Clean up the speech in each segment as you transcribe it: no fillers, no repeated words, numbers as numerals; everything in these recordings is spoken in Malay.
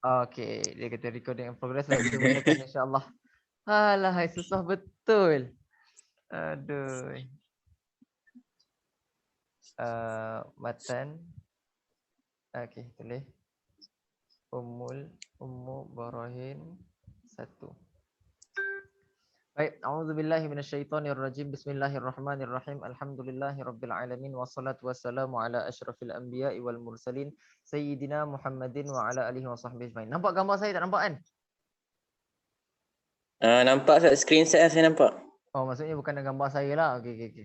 Okey, dia kata recording in progress dan kita mulakan insya-Allah. Alah, susah betul. Aduh. Matan. Okey, tulis. Ummu Barahin 1. Baik, a'udzubillahi minasyaitonirrajim. Bismillahirrahmanirrahim. Alhamdulillahirabbil alamin wassalatu wassalamu ala asyrafil anbiya'i wal mursalin sayyidina Muhammadin wa ala alihi wa sahbihi ajmain. Nampak gambar saya tak nampak kan? Nampak skrin saya nampak. Oh, maksudnya bukan gambar saya lah. Okey.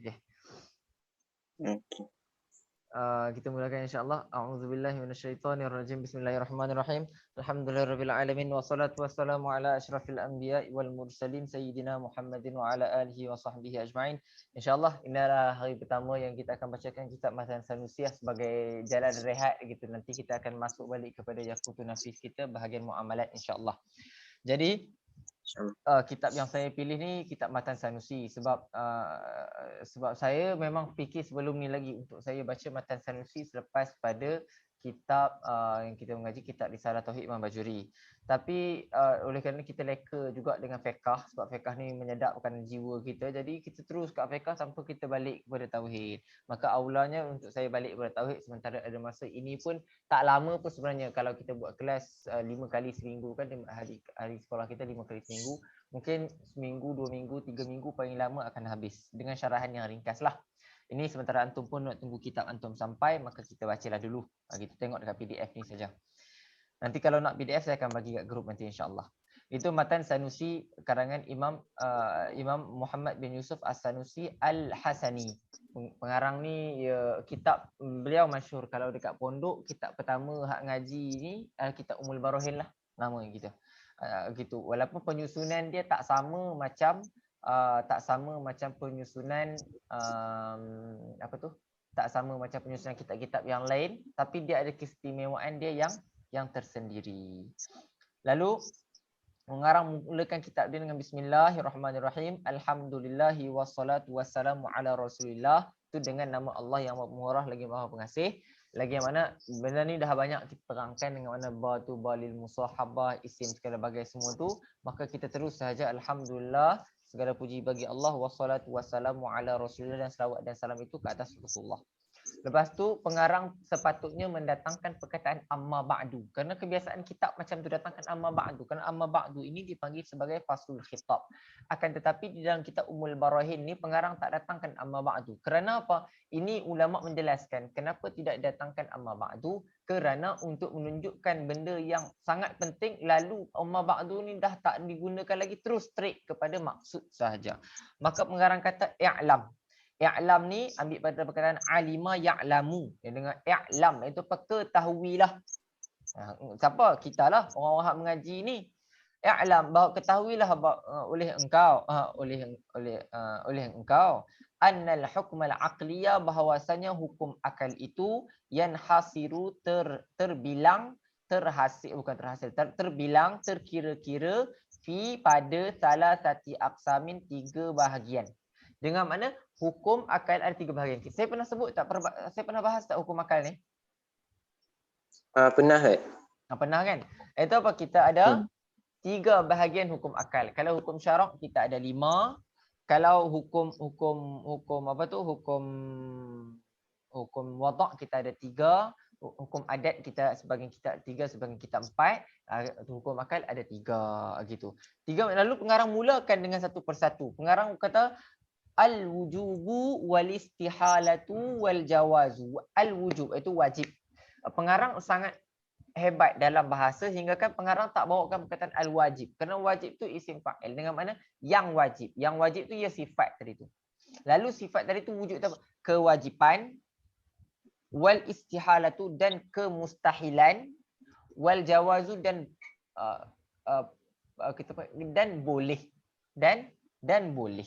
Kita mulakan insya-Allah. A'udzubillahi minasyaitonirrajim. Bismillahirrahmanirrahim. Alhamdulillahirabbil alamin wassalatu wassalamu ala asyrafil anbiya'i wal mursalin sayyidina Muhammadin wa ala alihi wa sahbihi ajmain. Insya-Allah inilah hari pertama yang kita akan bacakan kitab Matan Sanusi sebagai jalan rehat gitu. Nanti kita akan masuk balik kepada Yaqutun Nafis kita bahagian muamalat insya-Allah. Jadi kitab yang saya pilih ni kitab Matan Sanusi sebab saya memang fikir sebelum ni lagi untuk saya baca Matan Sanusi selepas pada kitab yang kita mengaji kitab Risalah Tauhid Imam Bajuri. Tapi oleh kerana kita leka juga dengan fiqh sebab fiqh ni menyedapkan jiwa kita, jadi kita terus kat fiqh tanpa kita balik kepada tauhid. Maka aulanya untuk saya balik kepada tauhid sementara ada masa ini pun tak lama pun sebenarnya. Kalau kita buat kelas 5 kali seminggu kan, hari sekolah kita 5 kali seminggu, mungkin seminggu, 2 minggu, 3 minggu paling lama akan habis dengan syarahan yang ringkas lah. Ini sementara antum pun nak tunggu kitab antum sampai, maka kita bacalah dulu. Kita tengok dekat PDF ni saja. Nanti kalau nak PDF saya akan bagi kat grup nanti insya-Allah. Itu Matan Sanusi karangan Imam Muhammad bin Yusuf As-Sanusi Al-Hasani. Pengarang ni kitab beliau masyhur kalau dekat pondok, kitab pertama hak ngaji ni kitab Ummul Barahin lah nama gitu. Gitu. Walaupun penyusunan dia tak sama macam penyusunan tak sama macam penyusunan kitab-kitab yang lain, tapi dia ada keistimewaan dia yang tersendiri. Lalu pengarang mulakan kitab dia dengan Bismillahirrahmanirrahim. Alhamdulillahi wassalatu wassalamu ala Rasulillah. Itu dengan nama Allah yang Maha Murah lagi Maha Pengasih. Lagi yang mana benda ni dah banyak kita terangkan dengan mana ba tu balil musahabah, isim segala bagai semua tu, maka kita terus sahaja alhamdulillah, segala puji bagi Allah, wassalatu wassalamu ala Rasulillah, dan selawat dan salam itu ke atas Rasulullah. Lepas tu pengarang sepatutnya mendatangkan perkataan amma ba'du, kerana kebiasaan kitab macam tu datangkan amma ba'du, kerana amma ba'du ini dipanggil sebagai faslul khitab. Akan tetapi di dalam kitab Ummul Barahin ni pengarang tak datangkan amma ba'du. Kerana apa? Ini ulama menjelaskan kenapa tidak datangkan amma ba'du, kerana untuk menunjukkan benda yang sangat penting, lalu amma ba'du ni dah tak digunakan lagi, terus straight kepada maksud sahaja. Maka pengarang kata i'lam. I'lam ni ambil pada perkataan alima ya'lamu. Dengan i'lam itu ketahuilah. Siapa? Kita lah orang-orang hak mengaji ni. I'lam bahawa ketahuilah oleh engkau oleh engkau annal hukmal aqliya, bahawasanya hukum akal itu yanhasiru terbilang terbilang terkira-kira fi pada salah satu aqsamin 3 bahagian. Dengan mana hukum akal ada 3 bahagian. Saya pernah sebut tak? Saya pernah bahas tak hukum akal ni? Pernah kan? Pernah kan? Itu apa? Kita ada 3 bahagian hukum akal. Kalau hukum syarak kita ada 5. Kalau hukum wadak kita ada 3. Hukum adat kita sebagian kita 3, sebagian kita 4. Hukum akal ada 3 gitu. 3. Lalu pengarang mulakan dengan satu persatu. Pengarang kata al-wujubu wal istihalatu wal jawazu. Al-wujub itu wajib. Pengarang sangat hebat dalam bahasa hingga kan pengarang tak bawakan perkataan al-wajib. Kerana wajib tu isim fa'il. Dengan mana yang wajib. Yang wajib tu ia sifat tadi tu. Lalu sifat tadi tu wujud apa? Kewajipan, wal istihalatu dan kemustahilan, wal jawazu dan boleh. Dan boleh.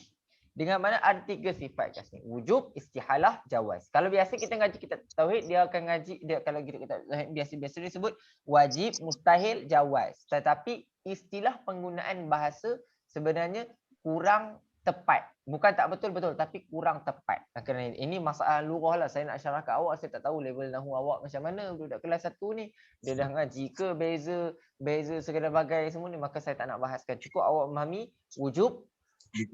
Dengan mana ada 3 sifat kat sini. Wujub, istihalah, jawaz. Kalau biasa kita ngaji kitab tauhid, dia akan ngaji kalau kita biasa disebut wajib, mustahil, jawaz. Tetapi istilah penggunaan bahasa sebenarnya kurang tepat. Bukan tak betul-betul tapi kurang tepat. Kerana ini masalah lurah lah. Saya nak syarah kat awak, saya tak tahu level nahu awak macam mana. Budak kelas 1 ni, dia dah ngaji ke beza segala bagai semua ni, maka saya tak nak bahaskan. Cukup awak memahami wujub,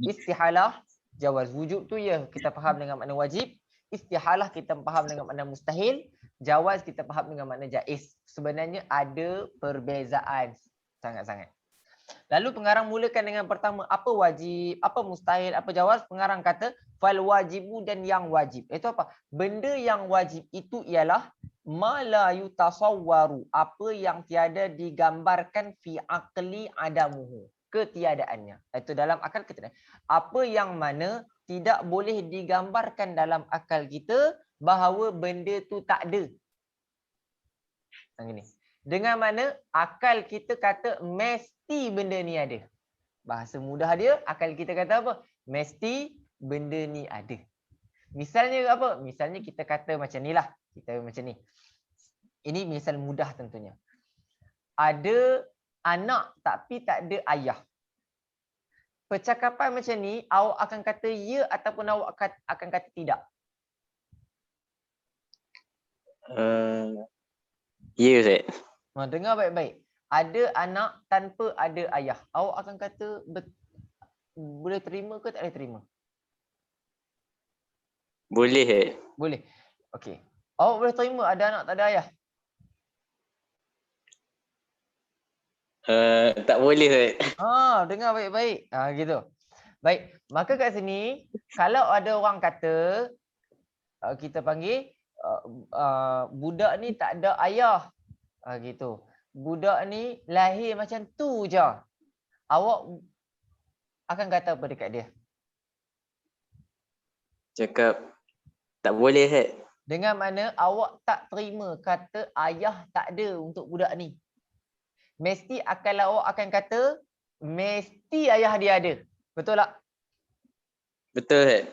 istihalah, jawaz. Wujub tu ya kita faham dengan makna wajib. Istihalah kita faham dengan makna mustahil. Jawaz kita faham dengan makna jaiz. Sebenarnya ada perbezaan sangat-sangat. Lalu pengarang mulakan dengan pertama, apa wajib, apa mustahil, apa jawaz. Pengarang kata fal wajibu, dan yang wajib. Itu apa? Benda yang wajib itu ialah ma la yutasawwaru, apa yang tiada digambarkan fi aqli adamuhu, ketiadaannya. Itu dalam akal ketiadaan. Apa yang mana tidak boleh digambarkan dalam akal kita bahawa benda tu tak ada. Yang ini. Dengan mana akal kita kata mesti benda ni ada. Bahasa mudah dia, akal kita kata apa? Mesti benda ni ada. Misalnya apa? Misalnya kita kata macam ni lah. Kita macam ni. Ini misal mudah tentunya. Ada anak tapi tak ada ayah. Percakapan macam ni, awak akan kata ya ataupun awak akan kata tidak? Ya, Ustaz. Dengar baik-baik. Ada anak tanpa ada ayah. Awak akan kata boleh terima ke tak boleh terima? Boleh, Ustaz. Boleh. Okey. Awak boleh terima ada anak tak ada ayah? Tak boleh, Ustaz. Dengar baik-baik. Gitu. Baik. Maka kat sini, kalau ada orang kata, kita panggil, budak ni tak ada ayah. Gitu. Budak ni lahir macam tu je. Awak akan kata apa dekat dia? Cakap tak boleh, Ustaz. Dengan mana awak tak terima kata ayah tak ada untuk budak ni. Mesti akal awak akan kata mesti ayah dia ada. Betul tak? Betul, Ustaz.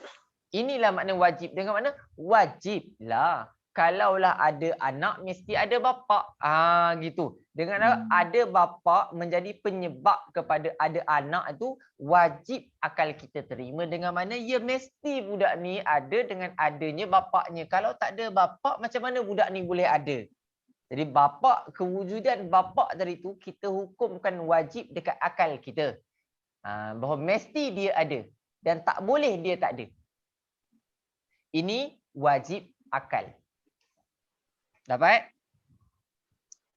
Inilah makna wajib. Dengan makna wajib lah. Kalaulah ada anak mesti ada bapa. Gitu. Dengan ada bapa menjadi penyebab kepada ada anak itu, wajib akal kita terima dengan mana ya mesti budak ni ada dengan adanya bapaknya. Kalau tak ada bapa, macam mana budak ni boleh ada? Jadi bapa, kewujudan bapa tadi tu kita hukumkan wajib dekat akal kita. Bahawa mesti dia ada dan tak boleh dia tak ada. Ini wajib akal. Dapat?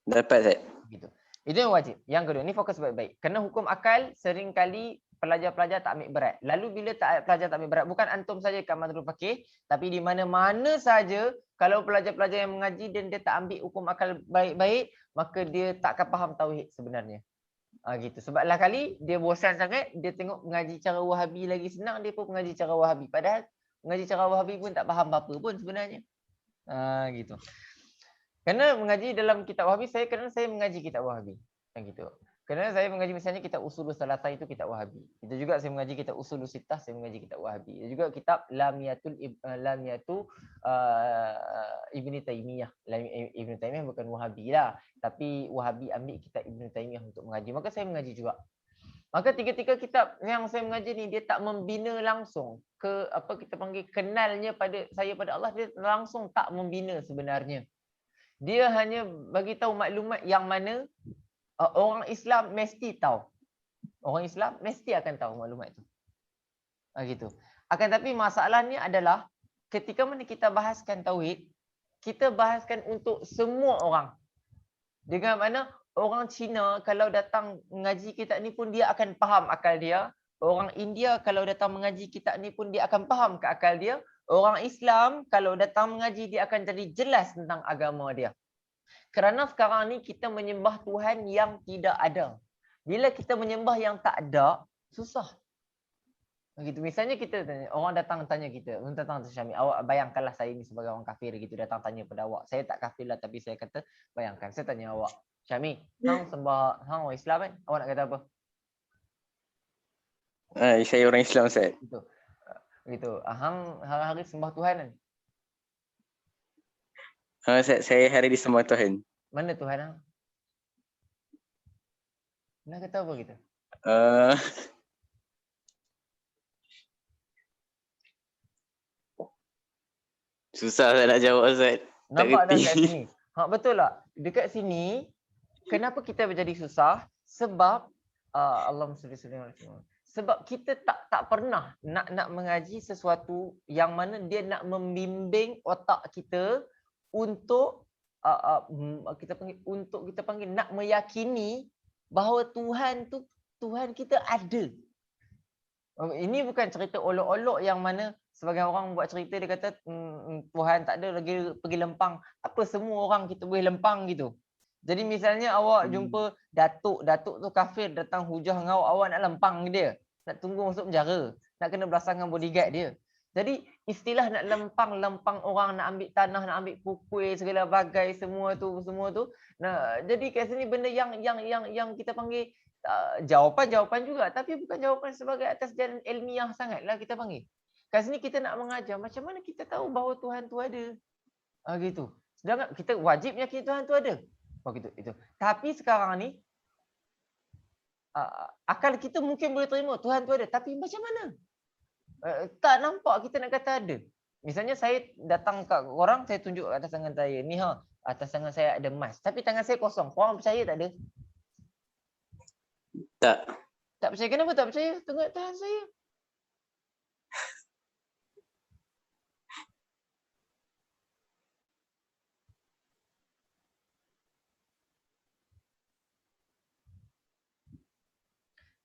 Dapat, Ustaz. Gitu. Itu yang wajib. Yang kedua, ni fokus baik-baik. Kerana hukum akal seringkali pelajar-pelajar tak ambil berat. Lalu bila pelajar tak ambil berat, bukan antum saja kat Madrul Fakih, tapi di mana-mana saja kalau pelajar-pelajar yang mengaji dan dia tak ambil hukum akal baik-baik, maka dia tak akan faham tauhid sebenarnya. Gitu. Sebab lah kali dia bosan sangat, dia tengok mengaji cara Wahabi lagi senang, dia pun mengaji cara Wahabi. Padahal mengaji cara Wahabi pun tak faham apa-apa pun sebenarnya. Gitu. Kerana mengaji dalam kitab Wahabi, kerana saya mengaji kitab Wahabi. Gitu. Kerana saya mengaji misalnya kitab Usulus Salasah itu kitab Wahabi. Itu juga saya mengaji kitab Usulus Sittah, saya mengaji kitab Wahabi. Itu juga kitab Lamiyatu Ibni Taimiyah. Ibni Taimiyah bukan Wahabi lah, tapi Wahabi ambil kitab Ibni Taimiyah untuk mengaji. Maka saya mengaji juga. Maka tiga-tiga kitab yang saya mengaji ni dia tak membina langsung ke apa kita panggil kenalnya pada saya pada Allah, dia langsung tak membina sebenarnya. Dia hanya bagi tahu maklumat yang mana orang Islam mesti tahu. Orang Islam mesti akan tahu maklumat itu. Gitu. Akan tapi masalahnya adalah ketika mana kita bahaskan tauhid, kita bahaskan untuk semua orang. Dengan mana orang Cina kalau datang mengaji kitab ni pun dia akan faham akal dia. Orang India kalau datang mengaji kitab ni pun dia akan faham ke akal dia. Orang Islam kalau datang mengaji dia akan jadi jelas tentang agama dia. Kerana sekarang ni kita menyembah Tuhan yang tidak ada. Bila kita menyembah yang tak ada, susah. Gitu. Misalnya kita tanya, orang datang tanya kita, datang tanya Syami, awak bayangkanlah saya ni sebagai orang kafir gitu, datang tanya pada awak. Saya tak kafir lah tapi saya kata bayangkan. Saya tanya awak, Syami, hang sembah, hang orang Islam kan? Awak nak kata apa? Saya orang Islam, Ustaz. Gitu. Hang hari-hari sembah Tuhan kan? Ustaz, saya hari disembah Tuhan. Mana Tuhan hang? Nak kata apa kita? Susah saya nak jawab Ustaz. Tak Nampak dah kat reti. sini. Betul tak? Dekat sini, kenapa kita menjadi susah? Sebab Allahumma salli alaihi wasallam. Sebab kita tak pernah nak mengaji sesuatu yang mana dia nak membimbing otak kita untuk kita panggil nak meyakini bahawa Tuhan kita ada. Ini bukan cerita olok-olok yang mana sebagian orang buat cerita dia kata Tuhan tak ada lagi pergi lempang. Apa semua orang kita boleh lempang gitu. Jadi misalnya awak jumpa Datuk tu kafir datang hujah dengan awak nak lempang dia. Nak tunggu masuk penjara. Nak kena belasah dengan bodyguard dia. Jadi istilah nak lempang orang, nak ambil tanah, nak ambil pukul segala bagai semua tu. Nah, jadi kat sini benda yang kita panggil jawapan juga, tapi bukan jawapan sebagai atas jalan ilmiah sangatlah kita panggil. Kat sini kita nak mengajar macam mana kita tahu bahawa Tuhan tu ada. Gitu. Sedangkan kita wajib yakini Tuhan tu ada. Gitu itu. Tapi sekarang ni akal kita mungkin boleh terima Tuhan tu ada, tapi macam mana? Tak nampak kita nak kata ada. Misalnya saya datang kat orang, saya tunjuk atas tangan saya. Ni atas tangan saya ada emas, tapi tangan saya kosong. Korang percaya tak ada? Tak. Tak percaya. Kenapa tak percaya? Tengok tangan saya.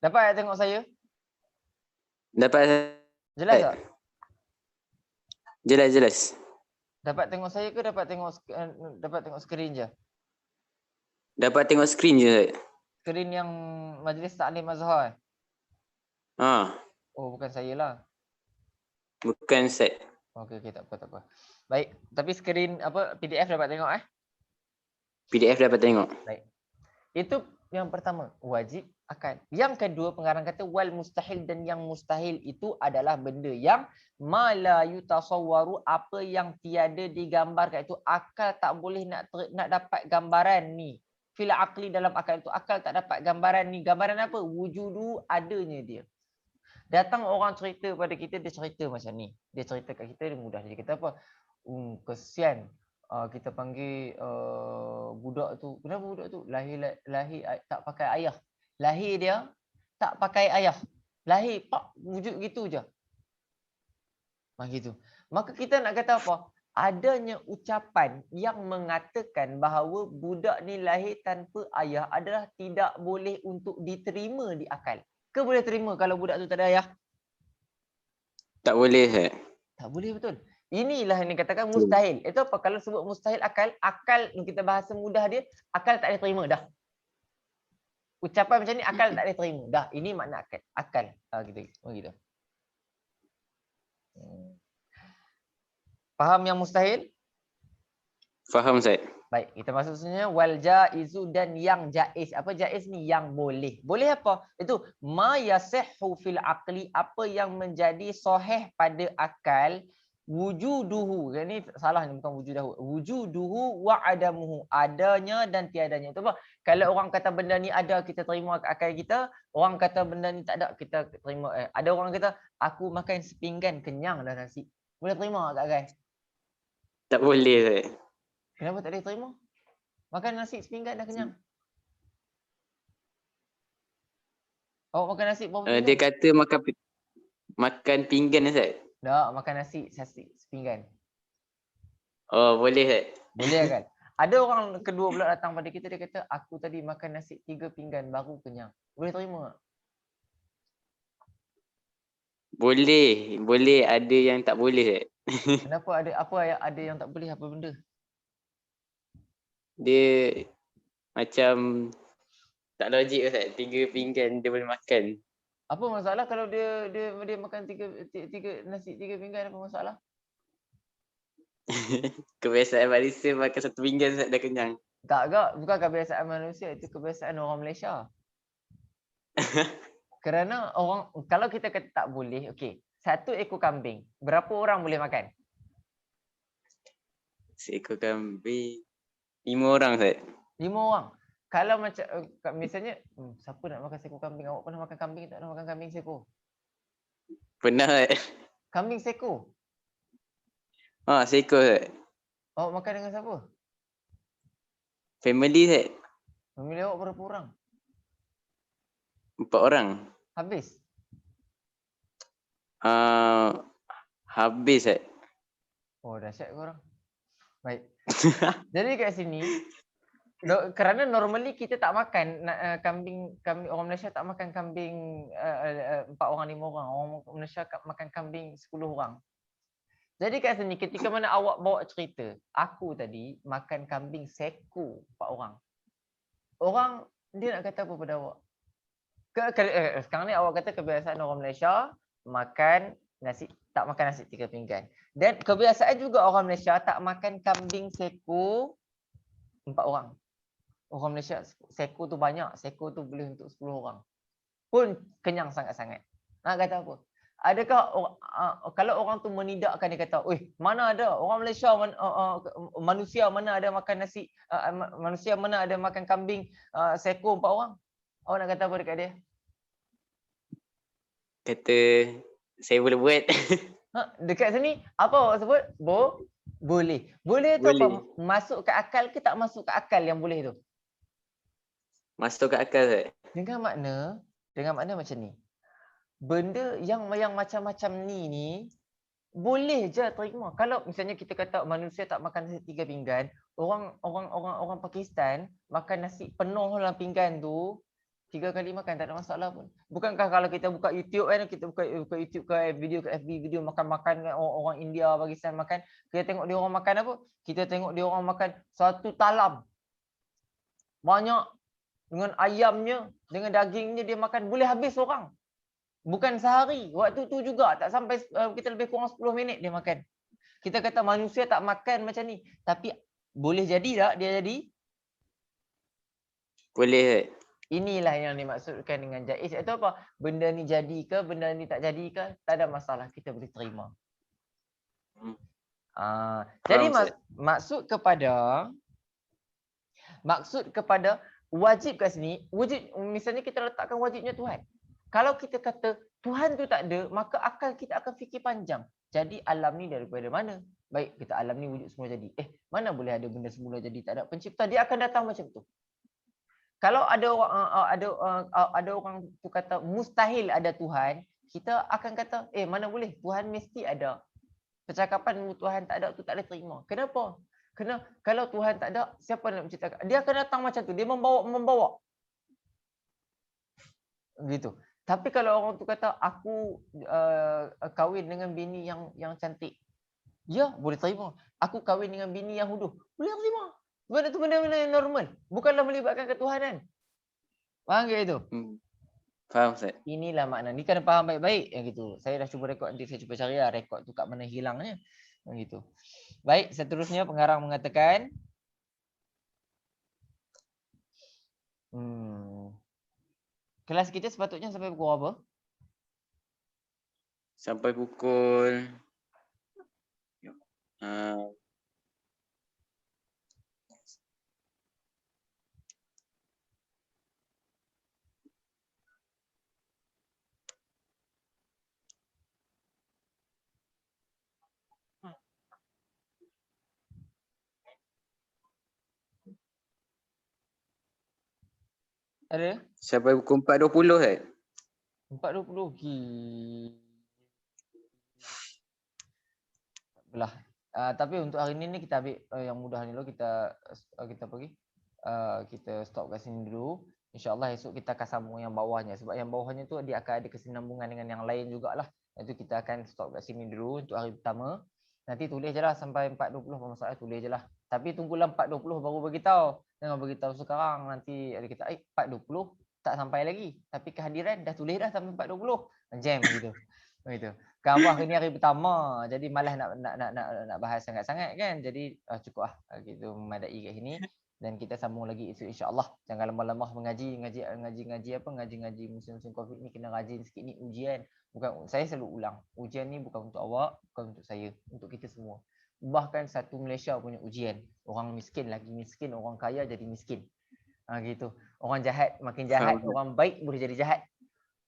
Dapat tengok saya? Dapat. Jelas tak? Jelas. Dapat tengok saya ke dapat tengok skrin je? Dapat tengok skrin je Ustaz. Skrin yang Majlis Taklim Azhar. Oh, bukan saya lah. Bukan Ustaz. Okey, tak apa. Baik, tapi skrin PDF dapat tengok PDF dapat tengok. Baik. Itu yang pertama, wajib akal. Yang kedua, pengarang kata wal mustahil, dan yang mustahil itu adalah benda yang mala yutasawwaru, apa yang tiada digambarkan. Itu akal tak boleh nak dapat gambaran ni. Fil aqli, dalam akal itu akal tak dapat gambaran ni. Gambaran apa? Wujudu, adanya dia. Datang orang cerita pada kita, dia cerita macam ni. Dia cerita kat kita, dia mudah. Dia kata apa? Kesian. Kita panggil budak tu. Kenapa budak tu? Lahir tak pakai ayah. Lahir dia tak pakai ayah. Lahir pak wujud gitu je. Gitu. Maka kita nak kata apa? Adanya ucapan yang mengatakan bahawa budak ni lahir tanpa ayah adalah tidak boleh untuk diterima di akal. Ke boleh terima kalau budak tu tak ada ayah? Tak boleh Ustaz. Tak boleh, betul. Inilah yang dikatakan mustahil. Itu apa? Kalau sebut mustahil akal kita bahasa mudah dia, akal tak boleh terima dah. Ucapan macam ni akal tak boleh terima. Dah, ini makna akal. Gitu. Faham yang mustahil? Faham Ustaz. Baik, kita masuk sebenarnya wal jaizu, dan yang jaiz. Apa jaiz ni? Yang boleh. Boleh apa? Itu ma yasihhu fil aqli, apa yang menjadi sahih pada akal, wujuduhu. Yang ni salah ni, bukan wujudahu. Wujuduhu wa adamuhu, adanya dan tiadanya. Itu apa? Kalau orang kata benda ni ada, kita terima akal kita. Orang kata benda ni tak ada, kita terima. Ada orang kata aku makan sepinggan kenyang dah nasi. Boleh terima tak guys? Tak boleh Ustaz. Kenapa tak boleh terima? Makan nasi sepinggan dah kenyang. Awak makan nasi berapa pinggan? Dia kata makan pinggan Ustaz. Tak, makan nasi sepinggan. Oh, boleh Ustaz. Boleh kan? Ada orang kedua pula datang pada kita, dia kata aku tadi makan nasi 3 pinggan baru kenyang. Boleh terima tak? Boleh, ada yang tak boleh Ustaz. Kenapa ada yang tak boleh, apa benda? Dia macam tak logik Ustaz. 3 pinggan dia boleh makan. Apa masalah kalau dia makan tiga nasi 3 pinggan, apa masalah? Kebiasaan Malaysia makan 1 pinggan Ustaz dah kenyang. Tak, bukan kebiasaan manusia, itu kebiasaan orang Malaysia. Kerana orang, kalau kita kata tak boleh, okey, 1 ekor kambing, berapa orang boleh makan? Seekor kambing 5 orang Ustaz. 5 orang. Kalau macam misalnya siapa nak makan seekor kambing? Awak pernah makan kambing tak? Pernah makan kambing seekor? Pernah Ustaz. Kambing seekor. Seekor Ustaz. Awak makan dengan siapa? Family Ustaz. Family awak berapa orang? 4 orang. Habis? Habis Ustaz. Oh, dahsyat korang. Baik. Jadi kat sini, kerana normally kita tak makan kambing orang Malaysia tak makan kambing 4 orang 5 orang. Orang Malaysia makan kambing 10 orang. Jadi kat sini ketika mana awak bawa cerita, aku tadi makan kambing seko 4 orang. Orang dia nak kata apa pada awak? Sekarang ni awak kata kebiasaan orang Malaysia makan nasi, tak makan nasi 3 pinggan. Dan kebiasaan juga orang Malaysia tak makan kambing seko 4 orang. Orang Malaysia seko tu banyak, seko tu boleh untuk 10 orang. Pun kenyang sangat-sangat. Nak kata apa? Adakah kalau orang tu menidakkan, dia kata, "Oi, mana ada orang Malaysia manusia mana ada makan nasi manusia mana ada makan kambing seko 4 orang?" Awak nak kata apa dekat dia? Kata saya boleh buat. Dekat sini apa awak sebut? Boleh. Boleh tu apa? Boleh. Masuk ke akal ke tak masuk ke akal yang boleh tu? Masuk ke akal Ustaz. Dengan makna macam ni. Benda yang macam-macam ni boleh je terima. Kalau misalnya kita kata manusia tak makan nasi 3 pinggan, orang Pakistan makan nasi penuh dalam pinggan tu 3 kali makan, tak ada masalah pun. Bukankah kalau kita buka YouTube kan, kita buka YouTube ke video ke FB video makan-makan orang India, Pakistan makan, kita tengok dia orang makan apa? Kita tengok dia orang makan satu talam. Banyak dengan ayamnya, dengan dagingnya dia makan boleh habis orang. Bukan sehari, waktu tu juga tak sampai kita lebih kurang 10 minit dia makan. Kita kata manusia tak makan macam ni, tapi boleh jadi tak dia jadi? Boleh Ustaz. Inilah yang dimaksudkan dengan jaiz, iaitu apa? Benda ni jadi ke, benda ni tak jadi ke, tak ada masalah, kita boleh terima. Jadi maksud kepada wajib kat sini, wujud misalnya kita letakkan wajibnya Tuhan. Kalau kita kata Tuhan tu tak ada, maka akal kita akan fikir panjang. Jadi alam ni daripada mana? Baik, kita alam ni wujud semula jadi. Mana boleh ada benda semula jadi, tak ada pencipta, dia akan datang macam tu. Kalau ada orang tu kata mustahil ada Tuhan, kita akan kata mana boleh, Tuhan mesti ada. Percakapan Tuhan tak ada tu tak boleh terima. Kenapa? Kerana kalau Tuhan tak ada, siapa nak menciptakan? Dia akan datang macam tu, dia membawa. Gitu. Tapi kalau orang tu kata aku kahwin dengan bini yang cantik, ya boleh terima. Aku kahwin dengan bini yang huduh, boleh terima. Benda tu benda-benda yang normal, bukanlah melibatkan ketuhanan. Faham ke itu? Faham Ustaz. Inilah makna. Ni kena faham baik-baik yang gitu. Saya dah cuba rekod, nanti saya cuba cari rekod tu kat mana hilangnya. Yang gitu. Baik, seterusnya pengarang mengatakan kelas kita sepatutnya sampai pukul apa? Sampai pukul Ada? sampai pukul 4.20 Ustaz. 4.20. Belah. Tapi untuk hari ni kita ambil yang mudah ni dulu, kita pergi. Kita stop kat sini dulu. InsyaAllah esok kita akan sambung yang bawahnya. Sebab yang bawahnya tu dia akan ada kesinambungan dengan yang lain jugalah. Itu kita akan stop kat sini dulu untuk hari pertama. Nanti tulis je lah sampai 4.20 apa masalah, tulis je lah. Tapi tunggulah 4.20 baru beritahu. Jangan beritahu sekarang, nanti ada kita 4.20 tak sampai lagi. Tapi kehadiran dah tulis dah sampai 4.20. Jam gitu. Begitu. Kan hari ni hari pertama, jadi malas nak bahas sangat-sangat kan. Jadi cukup lah gitu memadai kat sini. Dan kita sambung lagi esok insya-Allah. Jangan lemah-lemah mengaji musim-musim Covid ni, kena rajin sikit ni ujian. Bukan, saya selalu ulang, ujian ni bukan untuk awak, bukan untuk saya, untuk kita semua. Bahkan satu Malaysia punya ujian. Orang miskin lagi miskin, orang kaya jadi miskin. Gitu. Orang jahat makin jahat, orang baik boleh jadi jahat.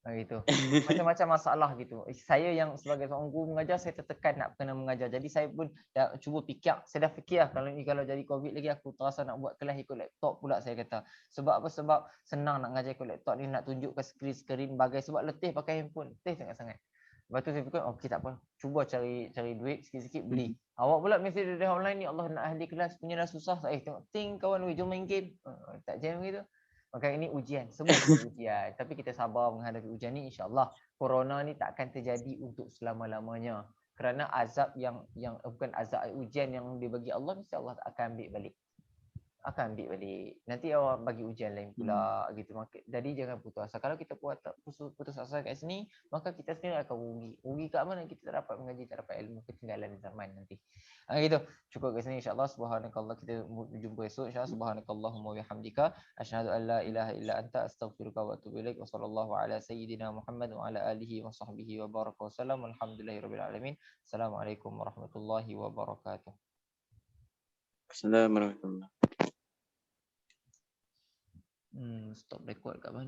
Gitu. Macam-macam masalah gitu. Saya yang sebagai seorang guru mengajar, saya tertekan nak kena mengajar. Jadi saya pun dah cuba fikir. Saya dah fikir kalau jadi COVID lagi aku terasa nak buat kelas ikut laptop pula saya kata. Sebab apa? Sebab senang nak mengajar ikut laptop ni, nak tunjuk ke skrin bagai. Sebab letih pakai handphone. Letih sangat-sangat. Lepas tu saya fikir, okey tak apa. Cuba cari duit sikit-sikit beli. Awak pula mesti dari online ni, Allah nak ahli kelas punya dah susah. Tengok ting kawan, jom main game. Tak jam gitu. Maka ini ujian, semua ujian. Tapi kita sabar menghadapi ujian ni, insya-Allah. Corona ni tak akan terjadi untuk selama-lamanya. Kerana azab yang bukan azab, ujian yang dibagi Allah, mesti Allah akan ambil balik. Akan ambil balik. Nanti awak bagi ujian lain pula gitu. Jadi jangan putus asa. Kalau kita putus asa kat sini, maka kita sendiri akan rugi. Rugi kat mana? Kita tak dapat mengaji, tak dapat ilmu, ketinggalan zaman nanti. Gitu. Cukup kat sini insya-Allah. Subhanakallah, kita jumpa esok insya-Allah. Subhanakallahumma wa bihamdika asyhadu an la ilaha illa anta astaghfiruka wa atubu ilaik. Wa sallallahu ala sayyidina Muhammad wa ala alihi wa sahbihi wa baraka wasallam. Alhamdulillahirabbil alamin. Assalamualaikum warahmatullahi wabarakatuh. Assalamualaikum warahmatullahi wabarakatuh. Stop record kat mana?